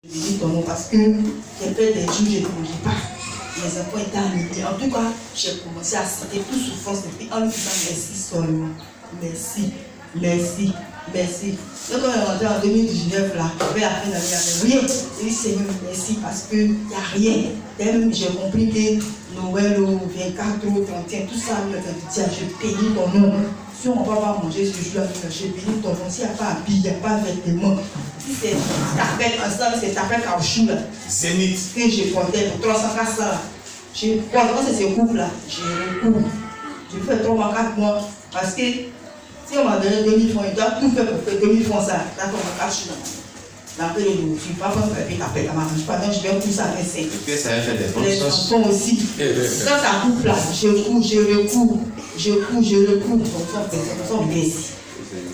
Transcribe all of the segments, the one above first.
Je dis ton nom parce que j'ai fait des jours, je ne mangeais pas. Les enfants étaient ennuyés. En tout cas, j'ai commencé à citer toute souffrance et puis en lui disant merci seulement. Merci, merci, merci. Donc quand on est rentré en 2019 là, je vais la fin d'année, il n'y avait rien. Je dis Seigneur, merci parce qu'il n'y a rien. Même j'ai compris que Noël au 24 au 31, tout ça, je bénis ton nom. Si on ne va pas manger ce jour-là, je bénis ton nom. S'il n'y a pas habillé, il n'y a pas vêtements. Si c'est ta fête ensemble, c'est ta fête caoutchouc là. Zénith. Que je comptais pour 300 casses là. Quand c'est ce couple là, je recours. Je fais 3 mois, 4 mois. Parce que si on m'a donné 2000 francs, il doit tout faire pour faire 2000 francs ça. D'accord, on va cacher là. Après, je ne suis pas prêt à faire ta fête, je vais pousser à 25. Et puis ça va faire des bonnes les choses. enfants aussi. Quand ça coupe là, je recours. Donc ça merci.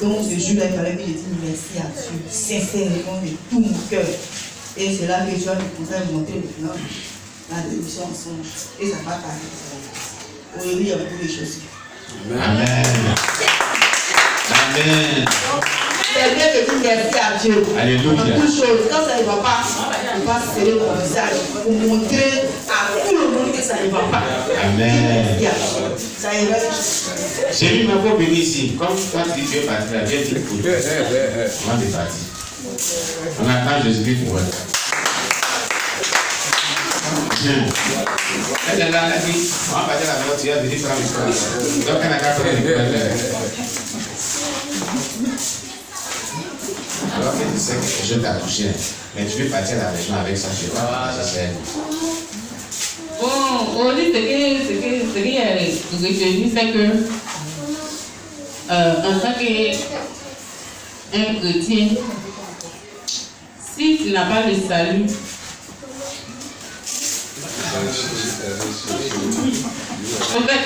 Donc ce jour-là, il fallait que je dise merci à Dieu, sincèrement, de tout mon cœur. Et c'est là que tu vas me conseiller de monter maintenant la démission ensemble. Et ça va t'arriver. Aujourd'hui, il y a beaucoup de choses. Amen. Amen. C'est bien de dire merci à Dieu. Alléluia. Toutes choses. Quand ça ne va pas, on va serrer le visage pour montrer à tout le monde que ça ne va pas. Amen. Ça ira. J'ai vu ma pauvre bénie ici. Comme quand tu veux partir, viens dire pour toi. On est parti. On attend Jésus-Christ pour elle. Elle est là, elle a dit, on va partir à la mort, tu vas venir prendre le temps. Donc elle a qu'à prendre le temps. Alors que tu sais que je t'ai touché, mais tu veux partir à la région avec ça, je sais pas, ça c'est. Bon, aujourd'hui, ce qui est retenu, c'est que, en tant qu'un chrétien, si tu n'as pas le salut, en fait,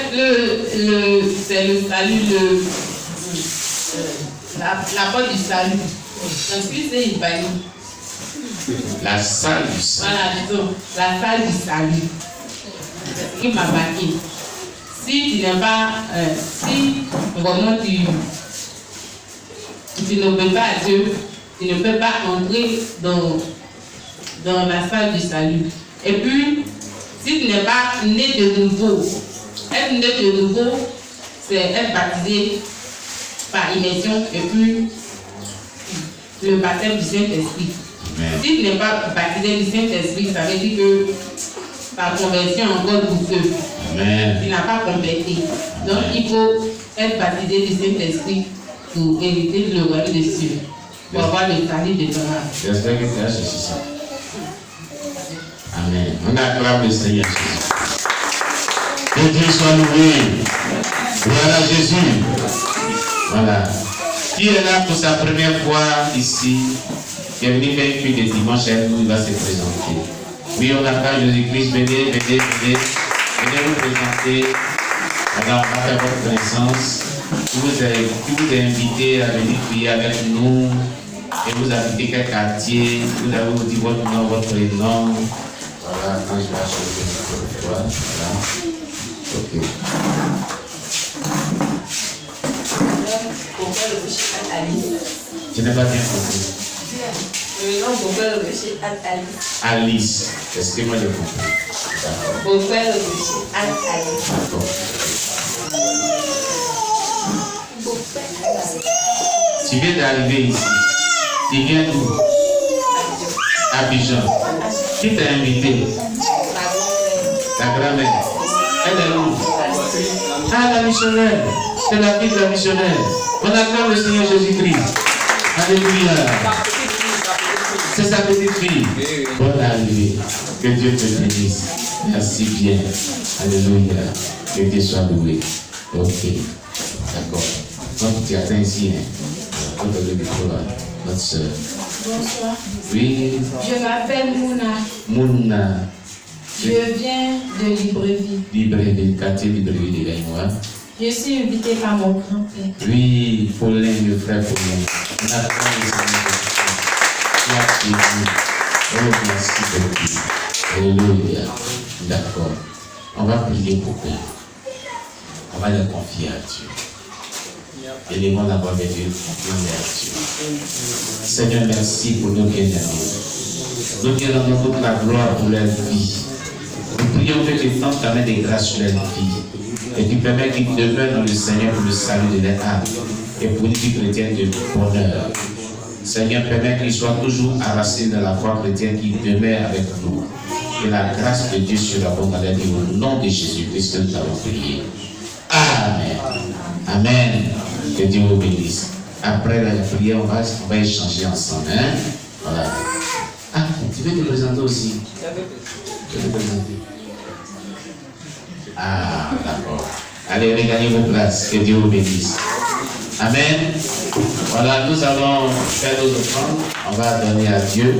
c'est le salut, la porte du salut. Ensuite, c'est une famille. La salle du salut. Voilà, disons, la salle du salut. C'est ce qui m'a marqué. Si tu n'es pas, si vraiment tu n'obéis pas à Dieu, tu ne peux pas entrer dans la salle du salut. Et puis, si tu n'es pas né de nouveau, être né de nouveau, c'est être baptisé par immersion et puis le baptême du Saint-Esprit. Si tu n'es pas baptisé du Saint-Esprit, ça veut dire que ta conversion est encore douteuse. Tu n'as pas complété. Donc il faut être baptisé du Saint-Esprit pour hériter le royaume des cieux, pour avoir le salut de ton âme. J'espère que tu as ceci ça. Amen. On acclame le Seigneur Jésus. Que Dieu soit loué. Voilà Jésus. Voilà. Qui est là pour sa première fois ici, qui est venu faire une cuite de dimanche, il va se présenter. Oui, on acclame Jésus-Christ. Venez. Venez vous présenter. Alors, on va faire votre connaissance. Qui vous est invité à venir prier avec nous. Et vous habitez quel quartier. Vous avez vous dit votre nom, votre prénom. Voilà, quand je vais acheter le micro. Voilà. Ok. Je n'ai pas bien compris. Le nom Bobel Rocher Alice. Alice. Est-ce que moi j'ai compris? Bobel Rocher Alice. D'accord. Tu viens d'arriver ici. Tu viens d'où? Abidjan. Qui t'a invité? Ta grand-mère. Elle est où? Ah, la missionnaire. C'est la fille de la missionnaire. On acclame le Seigneur Jésus-Christ. Alléluia. C'est sa petite fille. Bonne arrivée. Que Dieu te bénisse. Merci bien. Alléluia. Que Dieu soit loué. Ok. D'accord. Donc tu attends ici. On te le micro là. Notre soeur. Bonsoir. Oui. Je m'appelle Mouna. Mouna. Je viens de Libreville. Libreville, quartier Libreville de Gaïmois. Je suis invitée par mon grand-père. Oui, Paulin, le frère Paulin. On attend le Seigneur. Oh, merci beaucoup. Alléluia. D'accord. On va prier pour eux. On va le confier à Dieu. Élément d'abord de Dieu, confier à Dieu. Seigneur, merci pour nos bien-aimés. Nous te rendons toute la gloire pour leur vie. Nous prions que tu étendes ta main de grâce sur leur vie. Et tu permets qu'ils demeurent dans le Seigneur pour le salut de leur âme. Et pour une vie chrétienne de bonheur. Seigneur, permet qu'ils soient toujours enracinés dans la foi chrétienne qui demeure avec nous. Que la grâce de Dieu sur la bonne à leur vie au nom de Jésus-Christ, nous avons prié. Amen. Amen. Que Dieu vous bénisse. Après la prière, on va échanger ensemble. Hein? Voilà. Ah, tu veux te présenter aussi? Tu veux te présenter? Ah, d'accord. Allez, regagnez vos places. Que Dieu vous bénisse. Amen. Voilà, nous allons faire nos offrandes. On va donner à Dieu.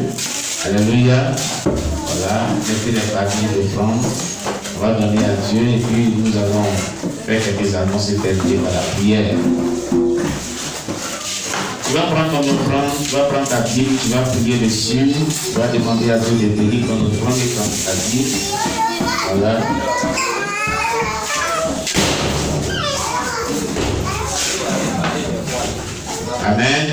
Alléluia. Voilà, mettez les papiers d'offrande. On va donner à Dieu et puis nous allons faire quelques annonces et terminer par la prière. Tu vas prendre ton offrande, tu vas prendre ta Bible, tu vas prier dessus, tu vas demander à Dieu de bénir ton offrande et ta Bible. Voilà. Amen.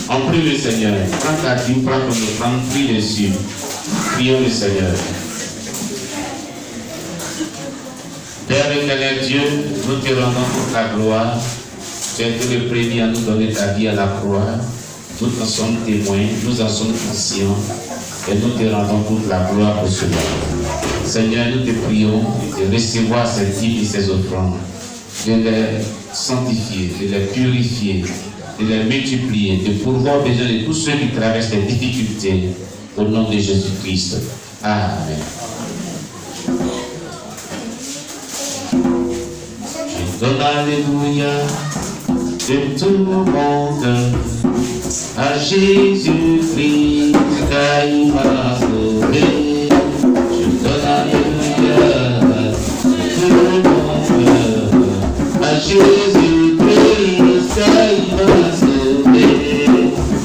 On prie le Seigneur. Prends ta Bible, prends ton offrande, prie dessus. Prions le Seigneur. Père éternel Dieu, nous te rendons toute la gloire. Tu as été le premier à nous donner ta vie à la croix. Nous en sommes témoins, nous en sommes conscients. Et nous te rendons toute la gloire pour cela. Seigneur, nous te prions de recevoir ces dîmes et ces offrandes, de les sanctifier, de les purifier, de les multiplier, de pourvoir besoin de tous ceux qui traversent des difficultés. Au nom de Jésus-Christ. Amen. Je donne alléluia de tout le monde à Jésus-Christ car il m'a sauvé. Je donne alléluia de tout le monde à Jésus-Christ car il m'a sauvé.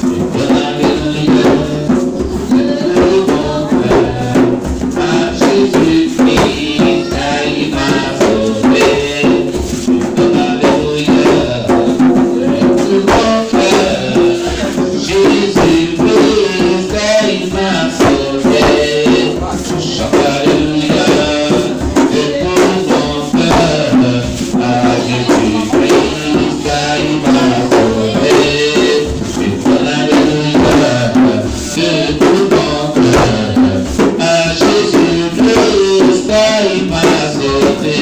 Je donne alléluia de tout le monde à Jésus-Christ car il m'a sauvé.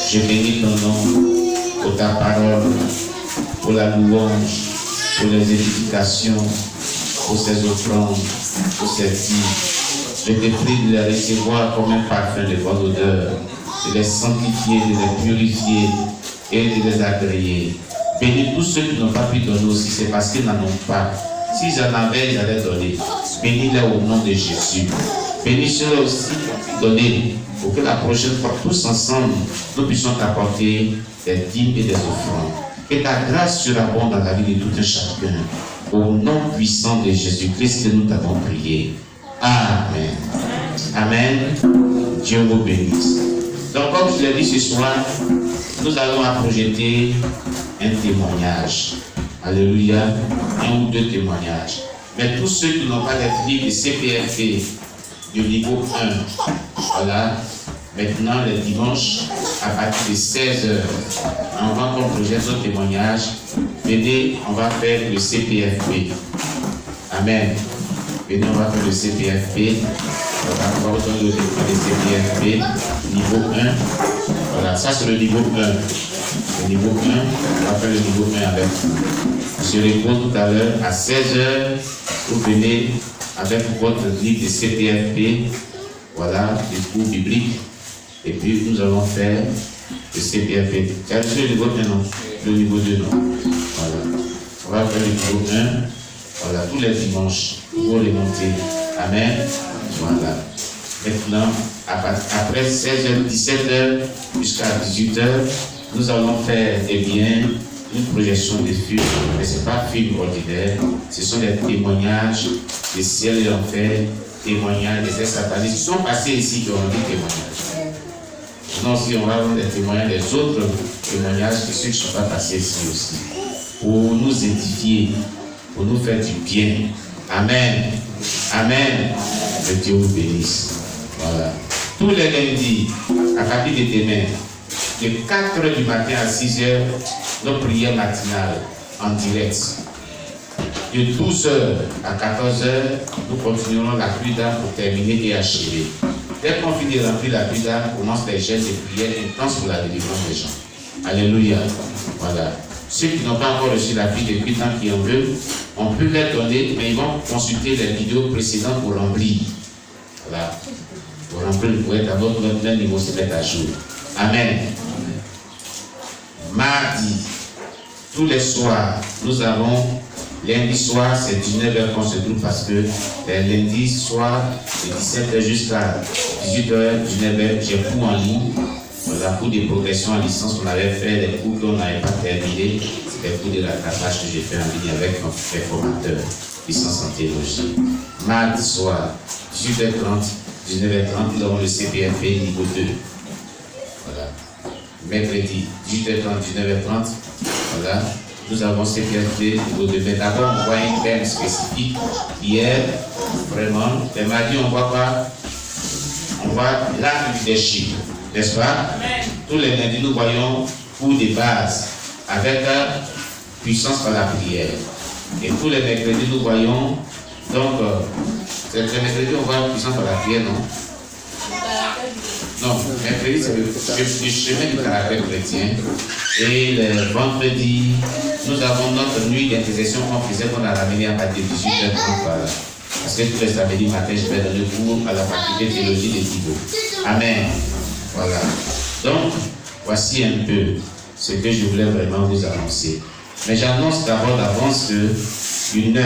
Je bénis ton nom pour ta parole, pour la louange, pour les édifications, pour ces offrandes, pour ces dîmes. Je te prie de les recevoir comme un parfum de bonne odeur, de les sanctifier, de les purifier et de les agréer. Bénis tous ceux qui n'ont pas pu donner aussi, c'est parce qu'ils n'en ont pas. S'ils en avaient, ils allaient donner. Bénis-les au nom de Jésus. Bénis ceux aussi qui ont pu donner, pour que la prochaine fois, tous ensemble, nous puissions t'apporter des dîmes et des offrandes. Que ta grâce surabonde dans la vie de tout un chacun. Au nom puissant de Jésus-Christ que nous t'avons prié. Amen. Amen. Dieu vous bénisse. Donc, comme je l'ai dit ce soir, nous allons projeter un témoignage. Alléluia. Un ou deux témoignages. Mais tous ceux qui n'ont pas d'être livres de CPFP du niveau 1, voilà, maintenant les dimanches, à partir de 16h, on va qu'on projette nos témoignages. Venez, on va faire le CPFP. Amen. Venez, on va faire le CPFP. On va retourner le CPFP, niveau 1. Voilà, ça c'est le niveau 1. Le niveau 1, on va faire le niveau 1 avec M. Léco tout à l'heure à 16h. Vous venez avec votre livre de CPFP, voilà, des cours bibliques. Et puis nous allons faire le CPFP. Tu as reçu le niveau 1, non? le niveau 2, non? Voilà. On va faire le niveau 1. Voilà, tous les dimanches, pour remonter. Amen. Voilà. Maintenant, après 16h, 17h jusqu'à 18h, nous allons faire une projection de film, mais ce n'est pas un film ordinaire, ce sont des témoignages des ciel et l'enfer, témoignages des ex-satanistes qui sont passés ici qui ont dit témoignages. Sinon, si on va avoir des témoignages des autres témoignages que ceux qui ne sont pas passés ici aussi, pour nous édifier, pour nous faire du bien. Amen. Amen. Que Dieu vous bénisse. Voilà. Tous les lundis, à partir de demain, de 4h du matin à 6h, nos prières matinales en direct. De 12h à 14h, nous continuerons la pluie d'âme pour terminer et achever. Dès qu'on finit de remplir la pluie d'âme, on commence les gestes de prière intenses pour la délivrance des gens. Alléluia. Voilà. Ceux qui n'ont pas encore reçu la pluie depuis tant qu'ils en veulent, on peut les donner, mais ils vont consulter les vidéos précédentes pour remplir. Voilà. Pour remplir le poète, d'abord notre niveau se met à jour. Amen. Mardi, tous les soirs, nous avons, lundi soir, c'est 19h qu'on se trouve parce que les lundis soir, de 17h jusqu'à 18h, 19h, j'ai cours en ligne. Voilà, cours de progression en licence qu'on avait fait, les cours qu'on n'avait pas terminés, c'est des cours de rattrapage que j'ai fait en ligne avec mon formateur, licence en théologie. Mardi soir, 18h30, 19h30, nous avons le CPFP niveau 2. Voilà. Mercredi, 18h30, 19h30, voilà. Nous avons CPFP niveau 2. Mais d'abord, on voit un thème spécifique. Hier, vraiment, le mardi, on voit quoi? On voit l'art du leadership. N'est-ce pas? Amen. Tous les lundis, nous voyons cours de base avec puissance par la prière. Et tous les mercredis, nous voyons, donc, les mercredis, on voit puissance par la prière, non? Non, mercredi, c'est le chemin du caractère chrétien. Et le vendredi, nous avons notre nuit d'intercession qu'on faisait, qu'on a ramené à partir de 18h30. Voilà. Parce que tous les samedis matin, je vais donner cours à la faculté de théologie de Thibaut. Amen. Voilà. Donc, voici un peu ce que je voulais vraiment vous annoncer. Mais j'annonce d'abord d'avance que du 9,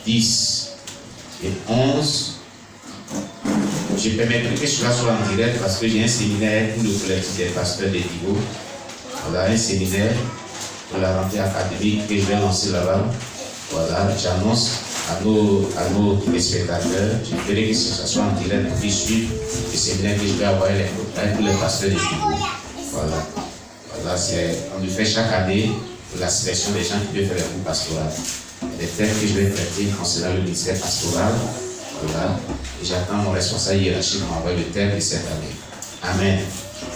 10 et 11, je permettrai que cela soit en direct parce que j'ai un séminaire pour le collectif des pasteurs de Thibaut. Voilà, un séminaire pour la rentrée académique que je vais lancer là-bas. Voilà, j'annonce à nos téléspectateurs, je voudrais que ce soit en direct pour qu'ils suivent le séminaire que je vais avoir avec tous les pasteurs de Thibaut. Voilà. Voilà, on le fait chaque année pour la sélection des gens qui peuvent faire les cours pastoraux. Les thèmes que je vais traiter concernant le ministère pastoral. Voilà. Et j'attends mon responsable hiérarchique pour m'envoyer le thème de cette année. Amen.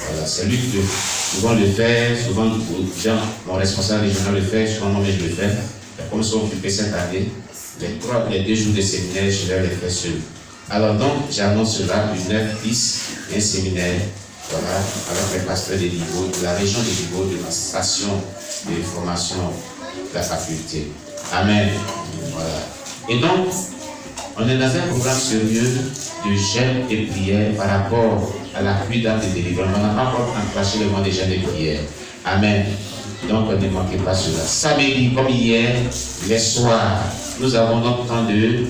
Voilà. C'est lui qui souvent le fait, souvent mon responsable régional le fait, souvent moi je le fais. Comme ils sont occupés cette année, les 2 jours de séminaire, je vais les faire seul. Alors donc, j'annonce cela du 9, 10, un séminaire, voilà, avec les pasteurs de Thibaut, de la région de Thibaut, de la station de formation de la faculté. Amen. Voilà. Et donc, on est dans un programme sérieux de jeûne et prière par rapport à la pluie d'âme de délivrance. On n'a pas encore enclenché le mois de jeûne et prière. Amen. Donc, ne manquez pas cela. Samedi, comme hier, les soirs, nous avons notre temps de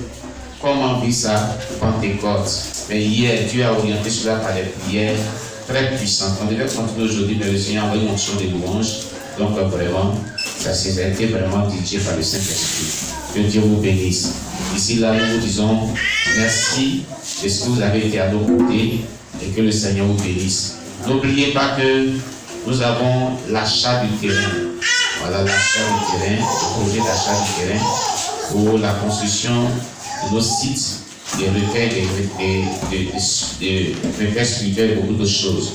comment vit ça, Pentecôte. Mais hier, Dieu a orienté cela par des prières très puissantes. On devait continuer aujourd'hui, mais le Seigneur a envoyé une onction de louange. Donc, vraiment, ça s'est été vraiment dirigé par le Saint-Esprit. Que Dieu vous bénisse. Ici, là, nous vous disons merci de ce que vous avez été à nos côtés et que le Seigneur vous bénisse. N'oubliez pas que nous avons l'achat du terrain. Voilà l'achat du terrain, le projet d'achat du terrain pour la construction de nos sites, des recueils, des recueils spirituels et beaucoup d'autres choses.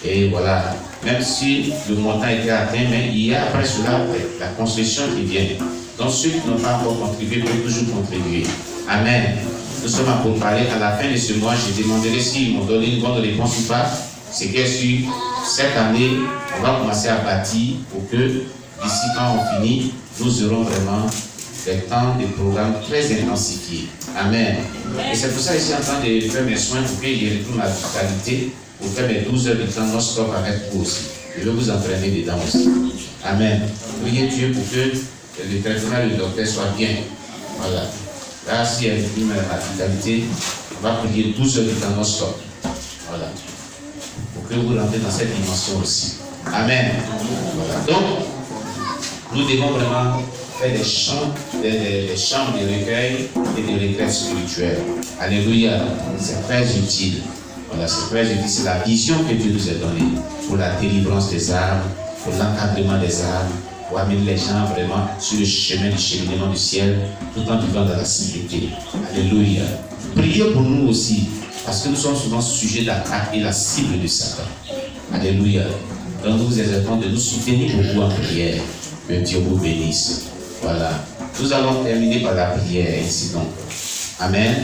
Et voilà, même si le montant a été atteint, mais il y a après cela la construction qui vient. Donc ceux qui n'ont pas encore contribué peuvent toujours contribuer. Amen. Nous sommes à pourparler. À la fin de ce mois, je demanderai s'ils m'ont donné une bonne réponse ou pas. C'est que sur cette année, on va commencer à bâtir pour que d'ici quand on finit, nous aurons vraiment des temps de programme très intensifiés. Amen. Et c'est pour ça que je suis en train de faire mes soins pour que je retourne à la vitalité, pour faire mes 12 heures de temps non-stop avec vous aussi. Je vais vous entraîner dedans aussi. Amen. Priez Dieu pour que le traitement du docteur soit bien. Voilà. Là, s'il y a une radicalité, on va prier 12 heures du temps non-stop. Voilà. Pour que vous rentrez dans cette dimension aussi. Amen. Voilà. Donc, nous devons vraiment faire des chants, des chants de recueil et des requêtes spirituelles. Alléluia. C'est très utile. Voilà, c'est très utile. C'est la vision que Dieu nous a donnée pour la délivrance des âmes, pour l'encadrement des âmes, pour amener les gens vraiment sur le chemin du cheminement du ciel, tout en vivant dans la sainteté. Alléluia. Priez pour nous aussi, parce que nous sommes souvent sujets d'attaque et la cible de Satan. Alléluia. Donc nous vous exhortons de nous soutenir beaucoup en prière. Que Dieu vous bénisse. Voilà. Nous allons terminer par la prière, ainsi donc. Amen.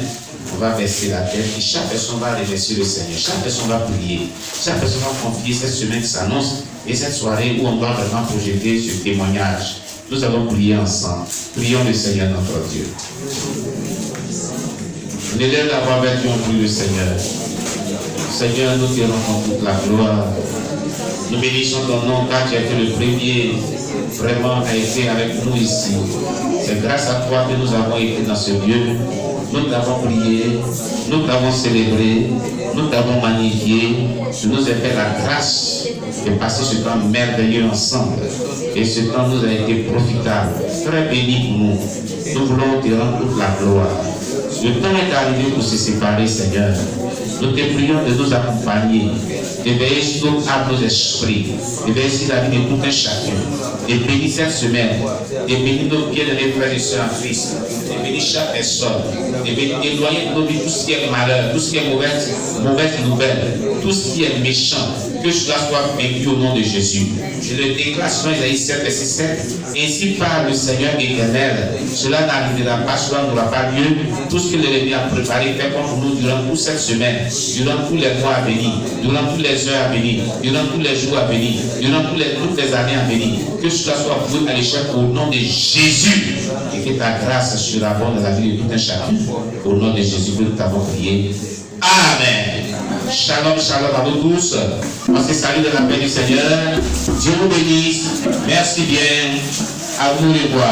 On va baisser la tête et chaque personne va remercier le Seigneur. Chaque personne va prier. Chaque personne va confier cette semaine qui s'annonce et cette soirée où on doit vraiment projeter ce témoignage. Nous allons prier ensemble. Prions le Seigneur notre Dieu. On élève la voix vers Dieu, on prie le Seigneur. Seigneur, nous te rendons toute la gloire. Nous bénissons ton nom car tu as été le premier vraiment à être avec nous ici. C'est grâce à toi que nous avons été dans ce lieu. Nous t'avons prié, nous t'avons célébré, nous t'avons magnifié. Tu nous as fait la grâce de passer ce temps merveilleux ensemble. Et ce temps nous a été profitable, très béni pour nous. Nous voulons te rendre toute la gloire. Le temps est arrivé pour se séparer, Seigneur. Nous te prions de nous accompagner, de veiller sur nos âmes, nos esprits, de veiller sur la vie de tout un chacun, de bénir cette semaine, de bénir nos bien-aimés frères et sœurs en Christ, de bénir chaque personne, de bénir, d'éloigner de nos vies tout ce qui est malheur, tout ce qui est mauvaise nouvelle, tout ce qui est méchant, que cela soit vaincu au nom de Jésus. Je le déclare selon Isaïe 7, verset 7. Ainsi parle le Seigneur éternel. Cela n'arrivera pas, cela n'aura pas lieu. Tout ce que l'ennemi a préparé fait contre nous durant toute cette semaine, durant tous les mois à venir, durant toutes les heures à venir, durant tous les jours à venir, durant toutes les années à venir. Que cela soit voué à l'échec au nom de Jésus. Et que ta grâce surabonde dans la vie de tout un chacun. Au nom de Jésus que nous t'avons prié. Amen. Shalom, shalom à vous tous. On se salue de la paix du Seigneur. Dieu vous bénisse. Merci bien. À vous les voir.